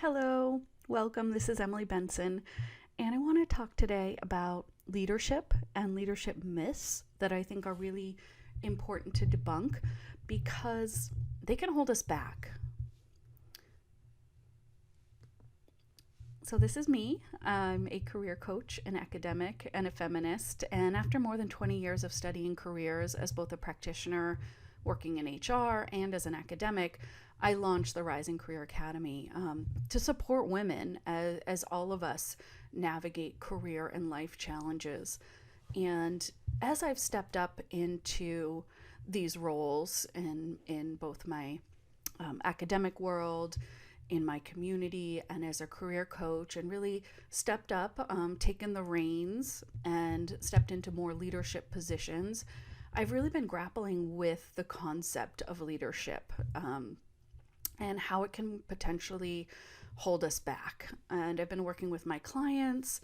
Hello, welcome. This is Emily Benson, and I want to talk today about leadership and leadership myths that I think are really important to debunk because they can hold us back. So, this is me. I'm a career coach, an academic, and a feminist. And after more than 20 years of studying careers as both a practitioner working in HR and as an academic, I launched the Rising Career Academy to support women as all of us navigate career and life challenges. And as I've stepped up into these roles in both my academic world, in my community, and as a career coach, and really stepped up, taken the reins, and stepped into more leadership positions, I've really been grappling with the concept of leadership and how it can potentially hold us back. And I've been working with my clients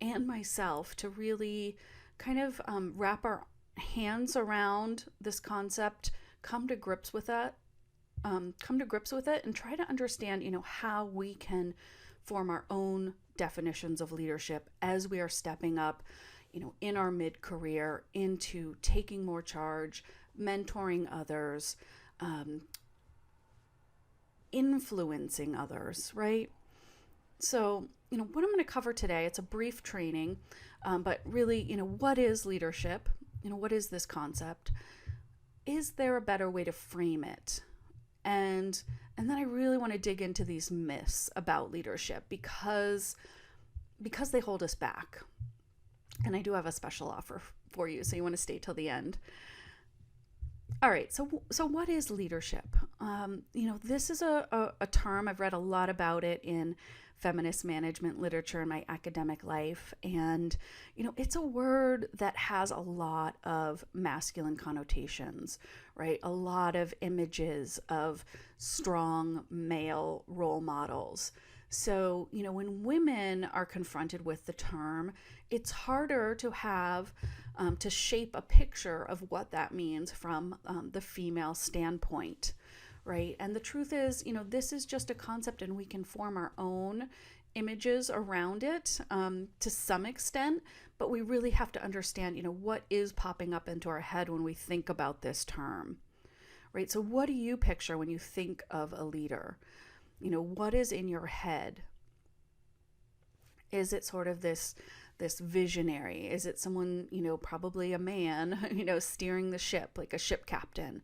and myself to really kind of wrap our hands around this concept, come to grips with it, and try to understand, how we can form our own definitions of leadership as we are stepping up, in our mid-career into taking more charge, mentoring others, influencing others, right? So, what I'm going to cover today, it's a brief training, but really, what is leadership? What is this concept? Is there a better way to frame it? And then I really want to dig into these myths about leadership because they hold us back. And I do have a special offer for you, so you want to stay till the end. All right, so what is leadership? This is a term, I've read a lot about it in feminist management literature in my academic life. And, it's a word that has a lot of masculine connotations, right? A lot of images of strong male role models. So, when women are confronted with the term, it's harder to have to shape a picture of what that means from the female standpoint, right? And the truth is, this is just a concept and we can form our own images around it to some extent, but we really have to understand, what is popping up into our head when we think about this term, right? So what do you picture when you think of a leader? What is in your head? Is it sort of this visionary? Is it someone, probably a man, steering the ship like a ship captain?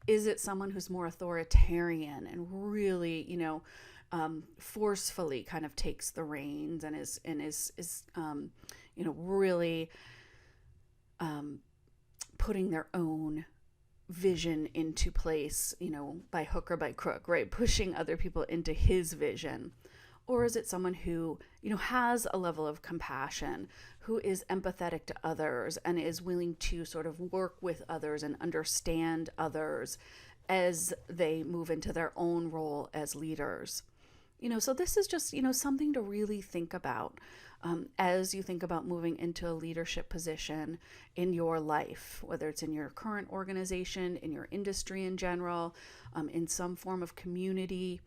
Is it someone who's more authoritarian and really, forcefully kind of takes the reins and is really putting their own vision into place, by hook or by crook, right? Pushing other people into his vision. Or is it someone who, has a level of compassion, who is empathetic to others and is willing to sort of work with others and understand others as they move into their own role as leaders? So this is just, something to really think about as you think about moving into a leadership position in your life, whether it's in your current organization, in your industry in general, in some form of community.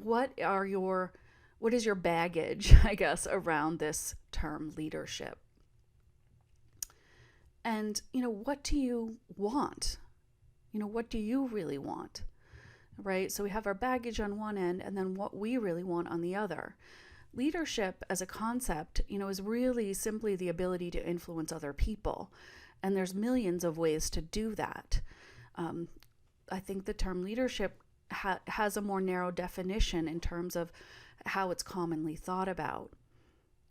What is your baggage, I guess, around this term leadership? And, what do you want? What do you really want? Right? So we have our baggage on one end and then what we really want on the other. Leadership as a concept, is really simply the ability to influence other people. And there's millions of ways to do that. I think the term leadership has a more narrow definition in terms of how it's commonly thought about.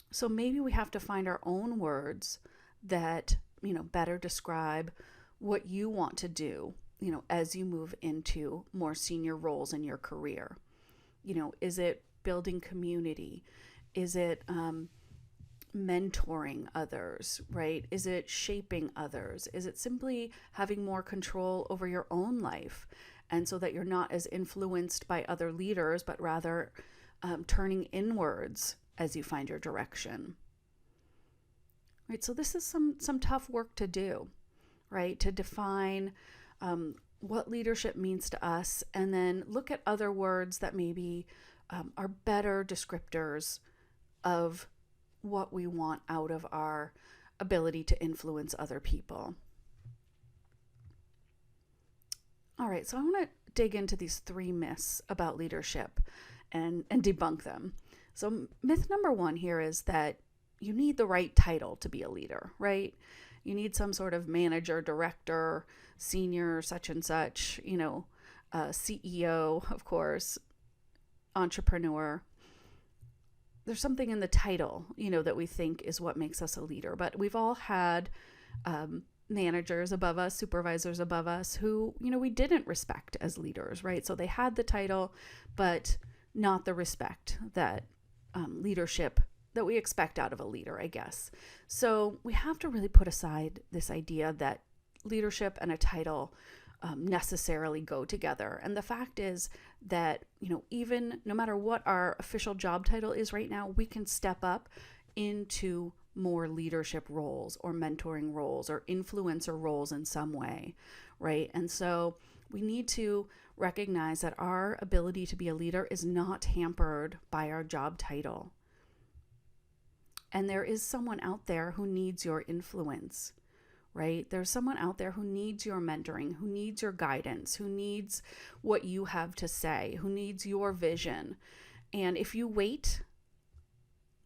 So maybe we have to find our own words that, better describe what you want to do, as you move into more senior roles in your career. Is it building community? Is it mentoring others, right? Is it shaping others? Is it simply having more control over your own life? And so that you're not as influenced by other leaders, but rather turning inwards as you find your direction. Right, so this is some tough work to do, right? To define what leadership means to us, and then look at other words that maybe are better descriptors of what we want out of our ability to influence other people. All right, so I want to dig into these 3 myths about leadership and debunk them. So myth number 1 here is that you need the right title to be a leader, right? You need some sort of manager, director, senior, such and such, CEO, of course, entrepreneur. There's something in the title, that we think is what makes us a leader. But we've all had managers above us, supervisors above us who, we didn't respect as leaders, right? So they had the title, but not the respect that leadership that we expect out of a leader, I guess. So we have to really put aside this idea that leadership and a title necessarily go together. And the fact is that, even no matter what our official job title is right now, we can step up into more leadership roles or mentoring roles or influencer roles in some way, right? And so we need to recognize that our ability to be a leader is not hampered by our job title. And there is someone out there who needs your influence, right? There's someone out there who needs your mentoring, who needs your guidance, who needs what you have to say, who needs your vision. And if you wait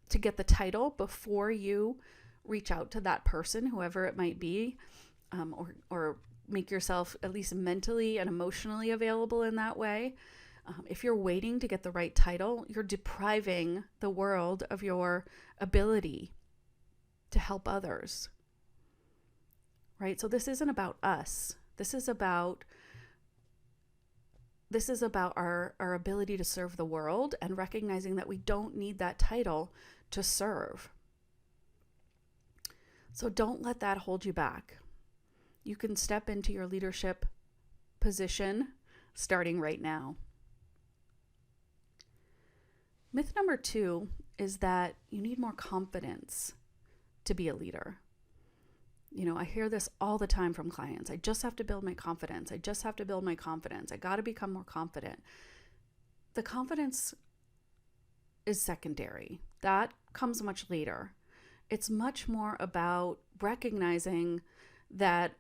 to get the title before you reach out to that person, whoever it might be, or make yourself at least mentally and emotionally available in that way, if you're waiting to get the right title, you're depriving the world of your ability to help others. Right? So this isn't about us. This is about our ability to serve the world and recognizing that we don't need that title to serve. So don't let that hold you back. You can step into your leadership position starting right now. Myth number 2 is that you need more confidence to be a leader. I hear this all the time from clients. I just have to build my confidence. I just have to build my confidence. I got to become more confident. The confidence is secondary. That comes much later. It's much more about recognizing that,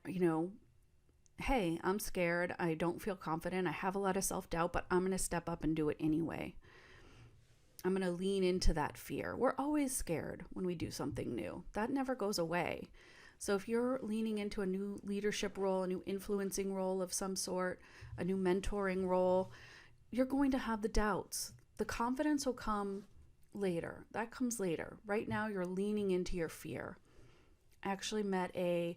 hey, I'm scared. I don't feel confident. I have a lot of self-doubt, but I'm going to step up and do it anyway. I'm going to lean into that fear. We're always scared when we do something new. That never goes away. So if you're leaning into a new leadership role, a new influencing role of some sort, a new mentoring role, you're going to have the doubts. The confidence will come later. That comes later. Right now, you're leaning into your fear. I actually met a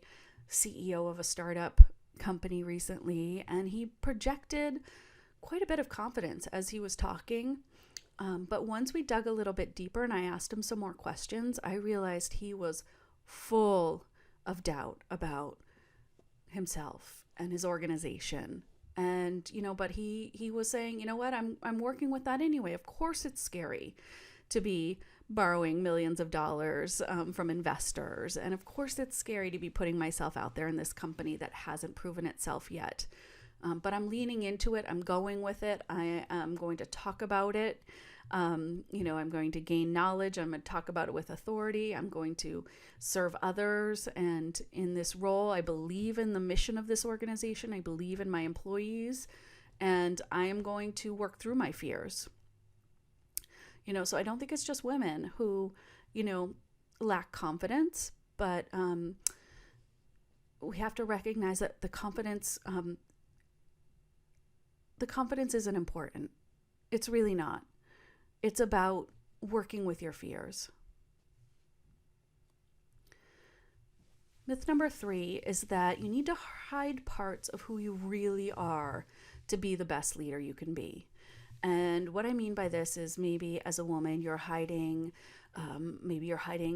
CEO of a startup company recently, and he projected quite a bit of confidence as he was talking. But once we dug a little bit deeper and I asked him some more questions, I realized he was full of doubt about himself and his organization. And, but he was saying, what, I'm working with that anyway. Of course it's scary to be borrowing millions of dollars from investors. And of course it's scary to be putting myself out there in this company that hasn't proven itself yet. But I'm leaning into it. I'm going with it. I am going to talk about it. I'm going to gain knowledge. I'm going to talk about it with authority. I'm going to serve others. And in this role, I believe in the mission of this organization. I believe in my employees. And I am going to work through my fears. So I don't think it's just women who, lack confidence. But we have to recognize that the confidence isn't important. It's really not. It's about working with your fears. Myth number 3 is that you need to hide parts of who you really are to be the best leader you can be. And what I mean by this is maybe as a woman, you're hiding,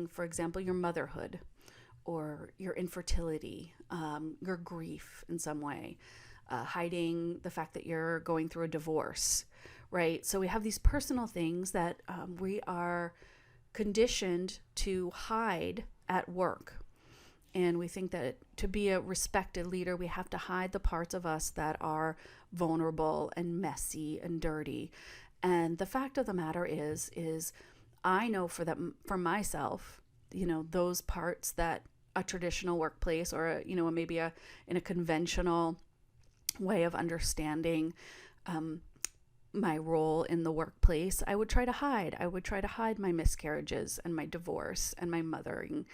for example, your motherhood or your infertility, your grief in some way. Hiding the fact that you're going through a divorce, right? So we have these personal things that we are conditioned to hide at work. And we think that to be a respected leader, we have to hide the parts of us that are vulnerable and messy and dirty. And the fact of the matter is I know for myself, those parts that a traditional workplace or maybe in a conventional way of understanding my role in the workplace, I would try to hide. I would try to hide my miscarriages and my divorce and my mothering.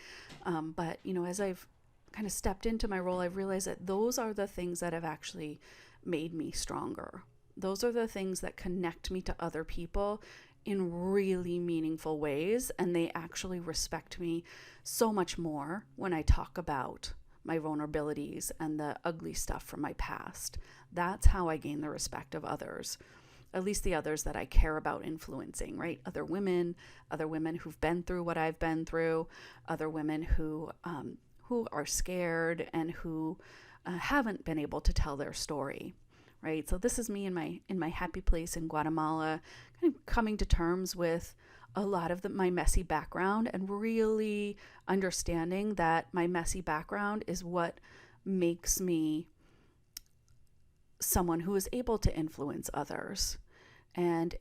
But as I've kind of stepped into my role, I've realized that those are the things that have actually made me stronger. Those are the things that connect me to other people in really meaningful ways, and they actually respect me so much more when I talk about my vulnerabilities and the ugly stuff from my past. That's how I gain the respect of others, at least the others that I care about influencing, right? Other women who've been through what I've been through, other women who are scared and who haven't been able to tell their story. Right. So this is me in my happy place in Guatemala, kind of coming to terms with a lot of my messy background and really understanding that my messy background is what makes me someone who is able to influence others. And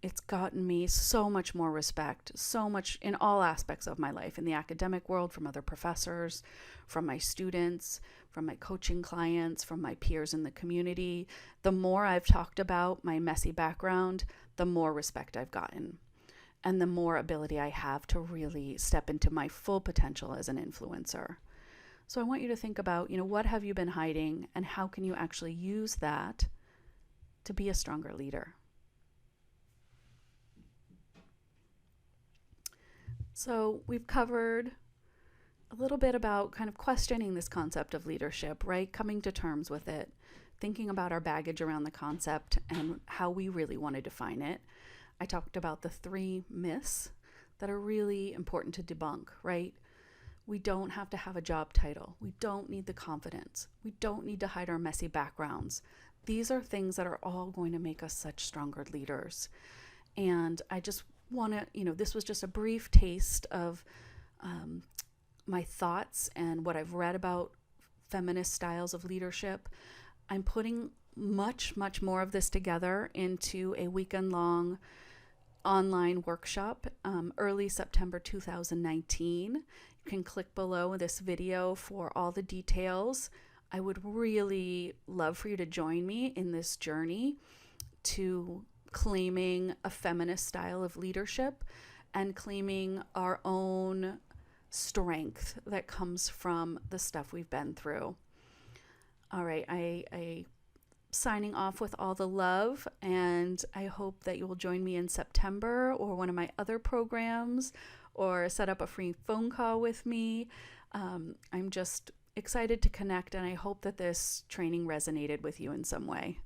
it's gotten me so much more respect, so much in all aspects of my life, in the academic world, from other professors, from my students, from my coaching clients, from my peers in the community. The more I've talked about my messy background, the more respect I've gotten, and the more ability I have to really step into my full potential as an influencer. So I want you to think about, what have you been hiding, and how can you actually use that to be a stronger leader? So we've covered a little bit about kind of questioning this concept of leadership, right? Coming to terms with it, thinking about our baggage around the concept and how we really want to define it. I talked about the 3 myths that are really important to debunk, right? We don't have to have a job title. We don't need the confidence. We don't need to hide our messy backgrounds. These are things that are all going to make us such stronger leaders. And I just want to, this was just a brief taste of my thoughts and what I've read about feminist styles of leadership. I'm putting much, much more of this together into a weekend-long online workshop, early September 2019. You can click below this video for all the details. I would really love for you to join me in this journey to claiming a feminist style of leadership and claiming our own strength that comes from the stuff we've been through. All right, I signing off with all the love, and I hope that you will join me in September or one of my other programs, or set up a free phone call with me. I'm just excited to connect, and I hope that this training resonated with you in some way.